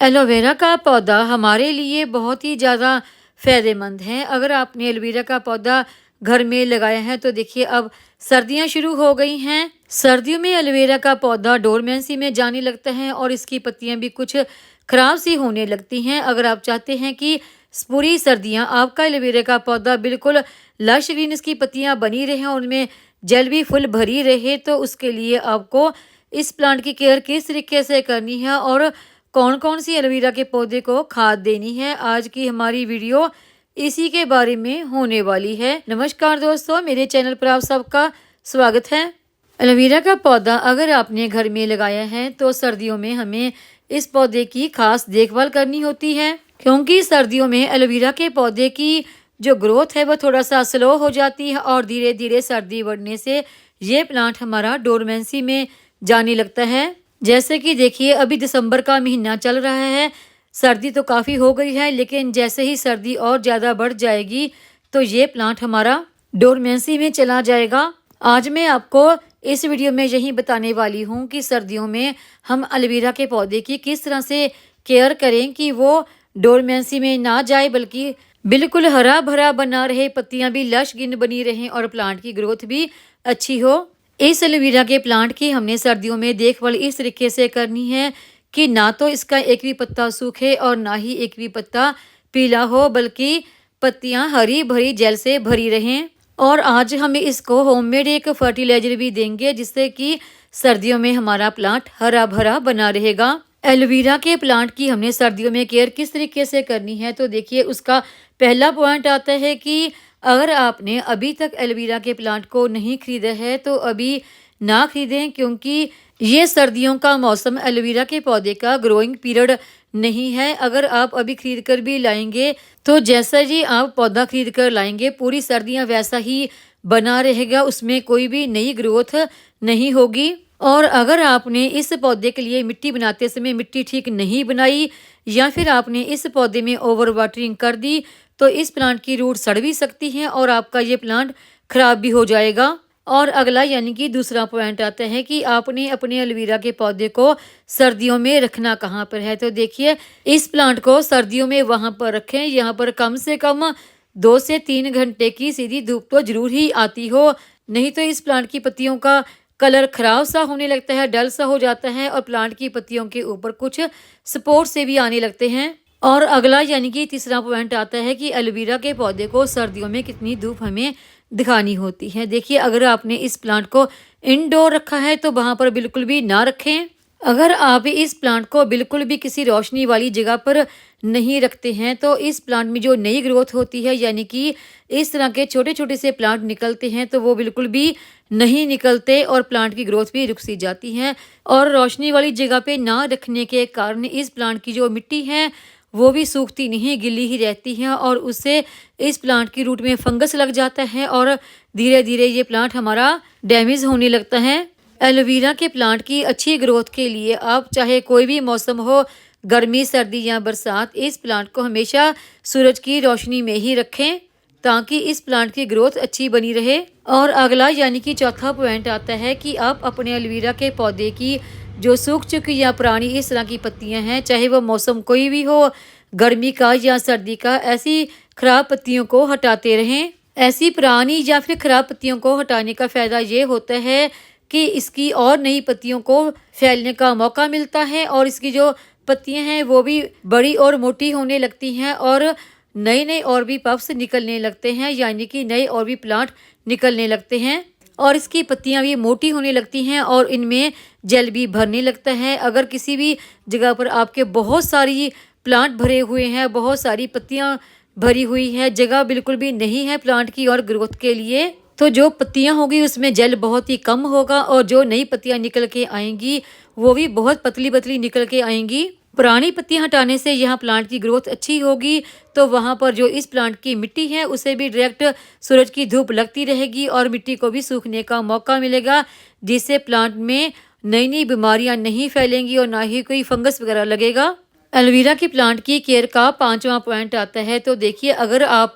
Aloe vera का पौधा हमारे लिए बहुत ही ज़्यादा फ़ायदेमंद है। अगर आपने एलोवेरा का पौधा घर में लगाया है तो देखिए अब सर्दियाँ शुरू हो गई हैं। सर्दियों में एलोवेरा का पौधा डोरमेंसी में जाने लगता है और इसकी पत्तियाँ भी कुछ ख़राब सी होने लगती हैं। अगर आप चाहते हैं कि पूरी सर्दियाँ आपका एलोवेरा का पौधा बिल्कुल लश ग्रीन इसकी पत्तियाँ बनी रहें और उनमें जल भी फुल भरी रहे, तो उसके लिए आपको इस प्लांट की केयर किस तरीके से करनी है और कौन कौन सी एलोवेरा के पौधे को खाद देनी है, आज की हमारी वीडियो इसी के बारे में होने वाली है। नमस्कार दोस्तों, मेरे चैनल पर आप सबका स्वागत है। एलोवेरा का पौधा अगर आपने घर में लगाया है तो सर्दियों में हमें इस पौधे की खास देखभाल करनी होती है, क्योंकि सर्दियों में एलोवेरा के पौधे की जो ग्रोथ है वो थोड़ा सा स्लो हो जाती है और धीरे धीरे सर्दी बढ़ने से ये प्लांट हमारा डोरमेंसी में जाने लगता है। जैसे कि देखिए अभी दिसंबर का महीना चल रहा है, सर्दी तो काफ़ी हो गई है, लेकिन जैसे ही सर्दी और ज़्यादा बढ़ जाएगी तो ये प्लांट हमारा डोरमेंसी में चला जाएगा। आज मैं आपको इस वीडियो में यही बताने वाली हूँ कि सर्दियों में हम एलोवेरा के पौधे की किस तरह से केयर करें कि वो डोरमेंसी में ना जाए, बल्कि बिल्कुल हरा भरा बना रहे, पत्तियाँ भी लश गिन बनी रहें और प्लांट की ग्रोथ भी अच्छी हो। इस एलोवेरा के प्लांट की हमने सर्दियों में देखभाल इस तरीके से करनी है कि ना तो इसका एक भी पत्ता सूखे और ना ही एक भी पत्ता पीला हो, बल्कि पत्तियां हरी भरी जल से भरी रहें। और आज हम इसको होममेड एक फर्टिलाइजर भी देंगे, जिससे कि सर्दियों में हमारा प्लांट हरा भरा बना रहेगा। एलोवेरा के प्लांट की हमने सर्दियों में केयर किस तरीके से करनी है, तो देखिए उसका पहला पॉइंट आता है कि अगर आपने अभी तक एलोवेरा के प्लांट को नहीं खरीदा है तो अभी ना खरीदें, क्योंकि ये सर्दियों का मौसम एलोवेरा के पौधे का ग्रोइंग पीरियड नहीं है। अगर आप अभी खरीद कर भी लाएंगे तो जैसा जी आप पौधा खरीद कर लाएंगे पूरी सर्दियां वैसा ही बना रहेगा, उसमें कोई भी नई ग्रोथ नहीं होगी। और अगर आपने इस पौधे के लिए मिट्टी बनाते समय मिट्टी ठीक नहीं बनाई या फिर आपने इस पौधे में ओवर वाटरिंग कर दी तो इस प्लांट की रूट सड़ भी सकती हैं और आपका ये प्लांट खराब भी हो जाएगा। और अगला यानी कि दूसरा पॉइंट आता है कि आपने अपने एलोवेरा के पौधे को सर्दियों में रखना कहाँ पर है, तो देखिए इस प्लांट को सर्दियों में वहाँ पर रखें यहाँ पर कम से कम 2 से 3 घंटे की सीधी धूप तो जरूर ही आती हो, नहीं तो इस प्लांट की पत्तियों का कलर खराब सा होने लगता है, डल सा हो जाता है और प्लांट की पत्तियों के ऊपर कुछ स्पोर्ट से भी आने लगते हैं। और अगला यानी कि तीसरा पॉइंट आता है कि एलोवेरा के पौधे को सर्दियों में कितनी धूप हमें दिखानी होती है। देखिए अगर आपने इस प्लांट को इंडोर रखा है तो वहाँ पर बिल्कुल भी ना रखें। अगर आप इस प्लांट को बिल्कुल भी किसी रोशनी वाली जगह पर नहीं रखते हैं तो इस प्लांट में जो नई ग्रोथ होती है, यानी कि इस तरह के छोटे छोटे से प्लांट निकलते हैं, तो वो बिल्कुल भी नहीं निकलते और प्लांट की ग्रोथ भी रुक सी जाती है। और रोशनी वाली जगह पे ना रखने के कारण इस प्लांट की जो मिट्टी है वो भी सूखती नहीं, गिल्ली ही रहती है और उससे इस प्लांट की रूट में फंगस लग जाता है और धीरे धीरे ये प्लांट हमारा डैमेज होने लगता है। एलोवेरा के प्लांट की अच्छी ग्रोथ के लिए आप चाहे कोई भी मौसम हो, गर्मी सर्दी या बरसात, इस प्लांट को हमेशा सूरज की रोशनी में ही रखें ताकि इस प्लांट की ग्रोथ अच्छी बनी रहे। और अगला यानी कि चौथा पॉइंट आता है कि आप अपने एलोवेरा के पौधे की जो सूख चुकी या पुरानी इस तरह की पत्तियां हैं, चाहे वो मौसम कोई भी हो, गर्मी का या सर्दी का, ऐसी खराब पत्तियों को हटाते रहें। ऐसी पुरानी या फिर खराब पत्तियों को हटाने का फ़ायदा ये होता है कि इसकी और नई पत्तियों को फैलने का मौका मिलता है और इसकी जो पत्तियां हैं वो भी बड़ी और मोटी होने लगती हैं और नए नए और भी पफ्स निकलने लगते हैं, यानी कि नए और भी प्लांट निकलने लगते हैं और इसकी पत्तियां भी मोटी होने लगती हैं और इनमें जल भी भरने लगता है। अगर किसी भी जगह पर आपके बहुत सारी प्लांट भरे हुए हैं, बहुत सारी पत्तियां भरी हुई है, जगह बिल्कुल भी नहीं है प्लांट की और ग्रोथ के लिए, तो जो पत्तियां होगी उसमें जल बहुत ही कम होगा और जो नई पत्तियां निकल के आएंगी वो भी बहुत पतली पतली निकल के आएंगी। पुरानी पत्तियां हटाने से यहाँ प्लांट की ग्रोथ अच्छी होगी, तो वहाँ पर जो इस प्लांट की मिट्टी है उसे भी डायरेक्ट सूरज की धूप लगती रहेगी और मिट्टी को भी सूखने का मौका मिलेगा, जिससे प्लांट में नई नई बीमारियां नहीं फैलेंगी और ना ही कोई फंगस वगैरह लगेगा। एलोवेरा के प्लांट की केयर का 5वां पॉइंट आता है, तो देखिए अगर आप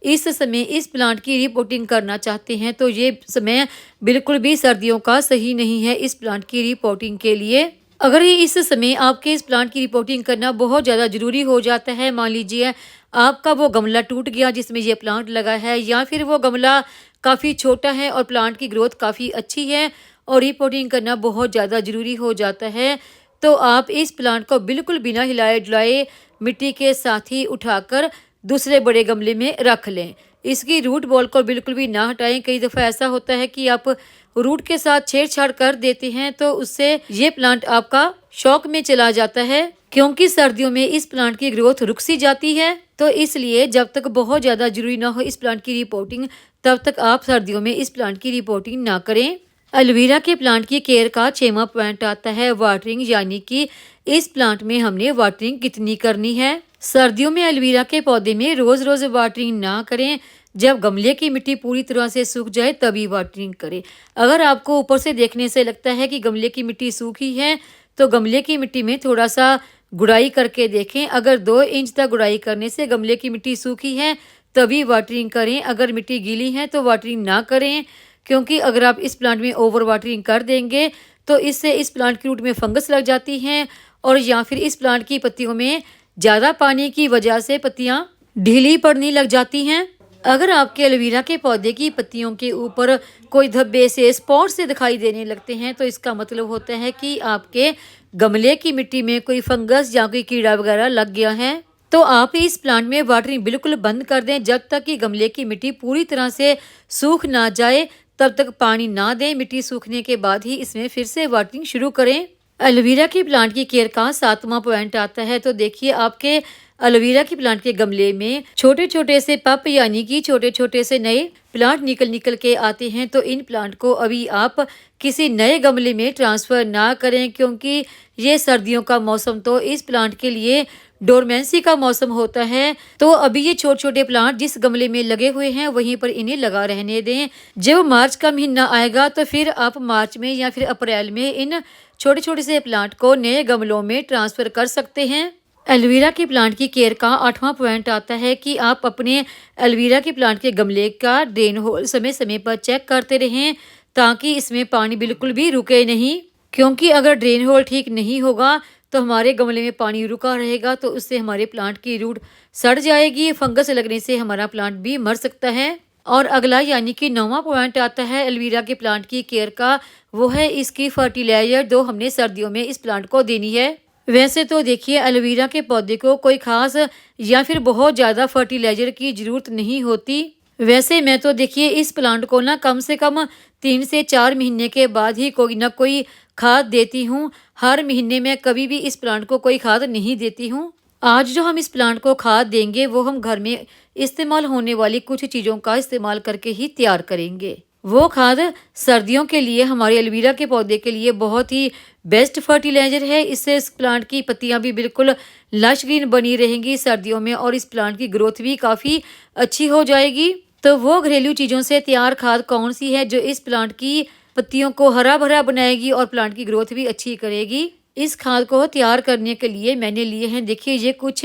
इस समय इस प्लांट की रिपोर्टिंग करना चाहते हैं तो ये समय बिल्कुल भी सर्दियों का सही नहीं है इस प्लांट की रिपोर्टिंग के लिए, अगर ये इस समय आपके इस प्लांट की रिपोर्टिंग करना बहुत ज़्यादा ज़रूरी हो जाता है, मान लीजिए आपका वो गमला टूट गया जिसमें ये प्लांट लगा है, या फिर वो गमला काफ़ी छोटा है और प्लांट की ग्रोथ काफ़ी अच्छी है और रिपोर्टिंग करना बहुत ज़्यादा ज़रूरी हो जाता है, तो आप इस प्लांट को बिल्कुल बिना हिलाए डुलाए मिट्टी के साथ ही उठाकर दूसरे बड़े गमले में रख लें। इसकी रूट बॉल को बिल्कुल भी ना हटाएं। कई दफ़ा ऐसा होता है कि आप रूट के साथ छेड़छाड़ कर देते हैं तो उससे ये प्लांट आपका शॉक में चला जाता है, क्योंकि सर्दियों में इस प्लांट की ग्रोथ रुक सी जाती है। तो इसलिए जब तक बहुत ज़्यादा जरूरी ना हो इस प्लांट की रिपोर्टिंग, तब तक आप सर्दियों में इस प्लांट की रिपोर्टिंग ना करें। एलोवेरा के प्लांट की केयर का 6वां पॉइंट आता है वाटरिंग, यानी कि इस प्लांट में हमने वाटरिंग कितनी करनी है। सर्दियों में एलोवेरा के पौधे में रोज रोज वाटरिंग ना करें। जब गमले की मिट्टी पूरी तरह से सूख जाए तभी वाटरिंग करें। अगर आपको ऊपर से देखने से लगता है कि गमले की मिट्टी सूखी है, तो गमले की मिट्टी में थोड़ा सा गुड़ाई करके देखें। अगर 2 इंच तक गुड़ाई करने से गमले की मिट्टी सूखी है तभी वाटरिंग करें। अगर मिट्टी गीली है तो वाटरिंग ना करें, क्योंकि अगर आप इस प्लांट में ओवर वाटरिंग कर देंगे तो इससे इस प्लांट की रूट में फंगस लग जाती हैं, और या फिर इस प्लांट की पत्तियों में ज़्यादा पानी की वजह से पत्तियां ढीली पड़ने लग जाती हैं। अगर आपके एलोवेरा के पौधे की पत्तियों के ऊपर कोई धब्बे से, स्पॉट से दिखाई देने लगते हैं, तो इसका मतलब होता है कि आपके गमले की मिट्टी में कोई फंगस या कोई कीड़ा वगैरह लग गया है। तो आप इस प्लांट में वाटरिंग बिल्कुल बंद कर दें। जब तक कि गमले की मिट्टी पूरी तरह से सूख ना जाए तब तक पानी ना दें। मिट्टी सूखने के बाद ही इसमें फिर से वाटरिंग शुरू करें। एलोवेरा की प्लांट की केयर का 7वां पॉइंट आता है। तो देखिए, आपके एलोवेरा की प्लांट के गमले में छोटे छोटे से पप, यानी कि छोटे छोटे से नए प्लांट निकल के आते हैं, तो इन प्लांट को अभी आप किसी नए गमले में ट्रांसफर ना करें, क्योंकि ये सर्दियों का मौसम तो इस प्लांट के लिए डोरमेंसी का मौसम होता है। तो अभी ये छोटे छोटे प्लांट जिस गमले में लगे हुए हैं वहीं पर इन्हें लगा रहने दें। जब मार्च का महीना आएगा तो फिर आप मार्च में या फिर अप्रैल में इन छोटे छोटे से प्लांट को नए गमलों में ट्रांसफर कर सकते हैं। एलोवेरा के प्लांट की केयर का 8वां पॉइंट आता है कि आप अपने एलोवेरा के प्लांट के गमले का ड्रेन होल समय समय पर चेक करते रहें, ताकि इसमें पानी बिल्कुल भी रुके नहीं। क्योंकि अगर ड्रेन होल ठीक नहीं होगा तो हमारे गमले में पानी रुका रहेगा, तो उससे हमारे प्लांट की रूट सड़ जाएगी। फंगस लगने से हमारा प्लांट भी मर सकता है। और अगला यानी कि 9वां पॉइंट आता है एलोवेरा के प्लांट की केयर का, वो है इसकी फर्टिलाइजर, जो हमने सर्दियों में इस प्लांट को देनी है। वैसे तो देखिए, एलोवेरा के पौधे को कोई खास या फिर बहुत ज़्यादा फर्टिलाइजर की ज़रूरत नहीं होती। वैसे मैं तो देखिए इस प्लांट को ना कम से कम 3 से 4 महीने के बाद ही कोई ना कोई खाद देती हूँ। हर महीने में कभी भी इस प्लांट को कोई खाद नहीं देती हूँ। आज जो हम इस प्लांट को खाद देंगे वो हम घर में इस्तेमाल होने वाली कुछ चीज़ों का इस्तेमाल करके ही तैयार करेंगे। वो खाद सर्दियों के लिए हमारे एलोवेरा के पौधे के लिए बहुत ही बेस्ट फर्टिलाइजर है। इससे इस प्लांट की पत्तियां भी बिल्कुल लश ग्रीन बनी रहेंगी सर्दियों में, और इस प्लांट की ग्रोथ भी काफ़ी अच्छी हो जाएगी। तो वो घरेलू चीज़ों से तैयार खाद कौन सी है जो इस प्लांट की पत्तियों को हरा भरा बनाएगी और प्लांट की ग्रोथ भी अच्छी करेगी? इस खाद को तैयार करने के लिए मैंने लिए हैं, देखिए ये कुछ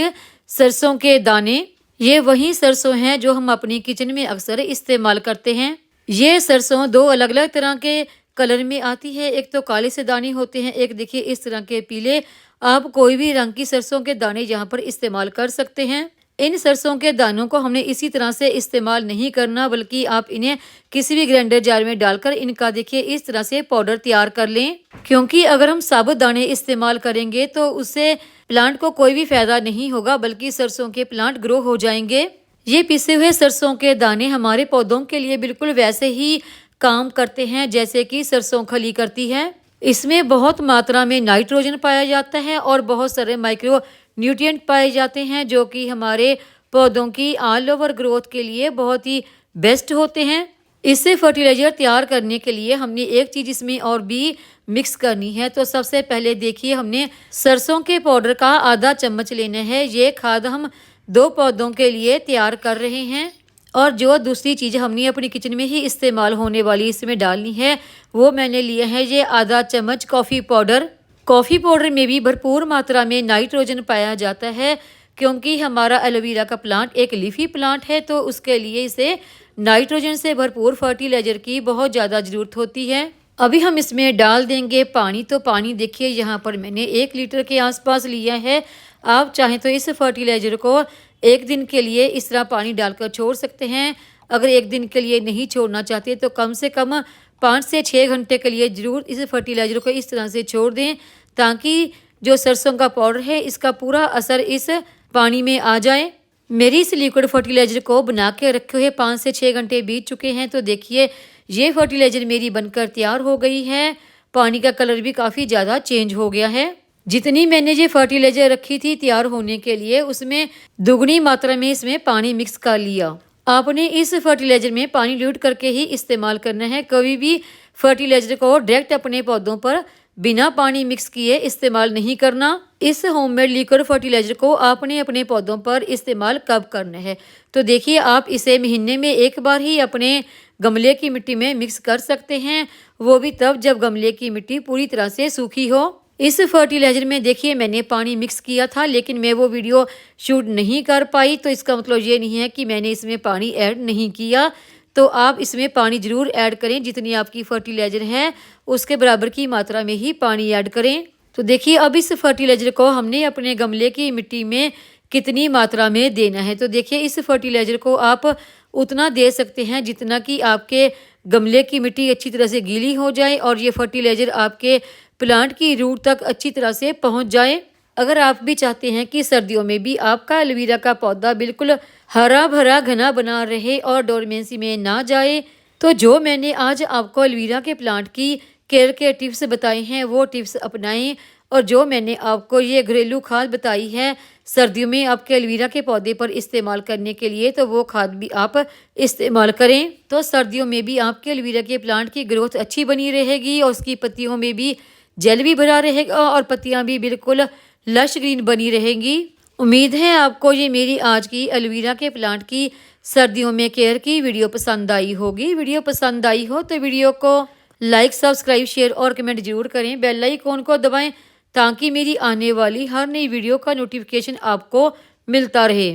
सरसों के दाने। ये वही सरसों हैं जो हम अपनी किचन में अक्सर इस्तेमाल करते हैं। ये सरसों 2 अलग अलग तरह के कलर में आती है। एक तो काले से दाने होते हैं, एक देखिए इस तरह के पीले। आप कोई भी रंग की सरसों के दाने यहाँ पर इस्तेमाल कर सकते हैं। इन सरसों के दानों को हमने इसी तरह से इस्तेमाल नहीं करना, बल्कि आप इन्हें किसी भी ग्राइंडर जार में डालकर इनका देखिए इस तरह से पाउडर तैयार कर लें। क्योंकि अगर हम साबुत दाने इस्तेमाल करेंगे तो उससे प्लांट को कोई भी फायदा नहीं होगा, बल्कि सरसों के प्लांट ग्रो हो जाएंगे। ये पिसे हुए सरसों के दाने हमारे पौधों के लिए बिल्कुल वैसे ही काम करते हैं जैसे कि सरसों खली करती है। इसमें बहुत मात्रा में नाइट्रोजन पाया जाता है और बहुत सारे माइक्रो न्यूट्रिएंट पाए जाते हैं, जो कि हमारे पौधों की ऑल ओवर ग्रोथ के लिए बहुत ही बेस्ट होते हैं। इससे फर्टिलाइजर तैयार करने के लिए हमने एक चीज़ इसमें और भी मिक्स करनी है। तो सबसे पहले देखिए, हमने सरसों के पाउडर का आधा चम्मच लेना है। ये खाद हम 2 पौधों के लिए तैयार कर रहे हैं। और जो दूसरी चीज़ हमने अपनी किचन में ही इस्तेमाल होने वाली इसमें डालनी है, वो मैंने लिया है ये आधा चम्मच कॉफ़ी पाउडर। कॉफ़ी पाउडर में भी भरपूर मात्रा में नाइट्रोजन पाया जाता है, क्योंकि हमारा एलोवेरा का प्लांट एक लीफी प्लांट है, तो उसके लिए इसे नाइट्रोजन से भरपूर फर्टिलाइजर की बहुत ज़्यादा ज़रूरत होती है। अभी हम इसमें डाल देंगे पानी। तो पानी देखिए यहाँ पर मैंने 1 लीटर के आसपास लिया है। आप चाहें तो इस फर्टिलाइज़र को 1 दिन के लिए इस तरह पानी डालकर छोड़ सकते हैं। अगर 1 दिन के लिए नहीं छोड़ना चाहते तो कम से कम 5 से 6 घंटे के लिए ज़रूर इस फर्टिलाइज़र को इस तरह से छोड़ दें, ताकि जो सरसों का पाउडर है इसका पूरा असर इस पानी में आ जाए। मेरी इस लिक्विड फर्टिलाइज़र को बना के रखे हुए 5 से 6 घंटे बीत चुके हैं। तो देखिए ये फर्टिलाइज़र मेरी बनकर तैयार हो गई है। पानी का कलर भी काफ़ी ज़्यादा चेंज हो गया है। जितनी मैंने ये फर्टिलाइज़र रखी थी तैयार होने के लिए, उसमें दुगनी मात्रा में इसमें पानी मिक्स कर लिया। आपने इस फर्टिलाइज़र में पानी ल्यूट करके ही इस्तेमाल करना है। कभी भी फर्टिलाइज़र को डायरेक्ट अपने पौधों पर बिना पानी मिक्स किए इस्तेमाल नहीं करना। इस होममेड लिक्विड फर्टिलाइज़र को आपने अपने पौधों पर इस्तेमाल कब करना है, तो देखिए आप इसे महीने में 1 बार ही अपने गमले की मिट्टी में मिक्स कर सकते हैं, वो भी तब जब गमले की मिट्टी पूरी तरह से सूखी हो। इस फर्टिलाइज़र में देखिए मैंने पानी मिक्स किया था, लेकिन मैं वो वीडियो शूट नहीं कर पाई। तो इसका मतलब ये नहीं है कि मैंने इसमें पानी ऐड नहीं किया। तो आप इसमें पानी ज़रूर ऐड करें, जितनी आपकी फर्टिलाइज़र है उसके बराबर की मात्रा में ही पानी ऐड करें। तो देखिए अब इस फर्टिलाइज़र को हमने अपने गमले की मिट्टी में कितनी मात्रा में देना है। तो देखिए इस फर्टिलाइज़र को आप उतना दे सकते हैं जितना कि आपके गमले की मिट्टी अच्छी तरह से गीली हो जाए और ये फर्टिलाइज़र आपके प्लांट की रूट तक अच्छी तरह से पहुंच जाए। अगर आप भी चाहते हैं कि सर्दियों में भी आपका एलोवेरा का पौधा बिल्कुल हरा भरा घना बना रहे और डोरमेंसी में ना जाए, तो जो मैंने आज आपको एलोवेरा के प्लांट की केयर के टिप्स बताए हैं वो टिप्स अपनाएं। और जो मैंने आपको ये घरेलू खाद बताई है सर्दियों में आपके एलोवेरा के पौधे पर इस्तेमाल करने के लिए, तो वो खाद भी आप इस्तेमाल करें। तो सर्दियों में भी आपके एलोवेरा के प्लांट की ग्रोथ अच्छी बनी रहेगी और उसकी पत्तियों में भी जेल भी भरा रहेगा और पत्तियां भी बिल्कुल लश ग्रीन बनी रहेंगी। उम्मीद है आपको ये मेरी आज की एलोवेरा के प्लांट की सर्दियों में केयर की वीडियो पसंद आई होगी। वीडियो पसंद आई हो तो वीडियो को लाइक, सब्सक्राइब, शेयर और कमेंट जरूर करें। बेल आइकॉन को दबाएं ताकि मेरी आने वाली हर नई वीडियो का नोटिफिकेशन आपको मिलता रहे।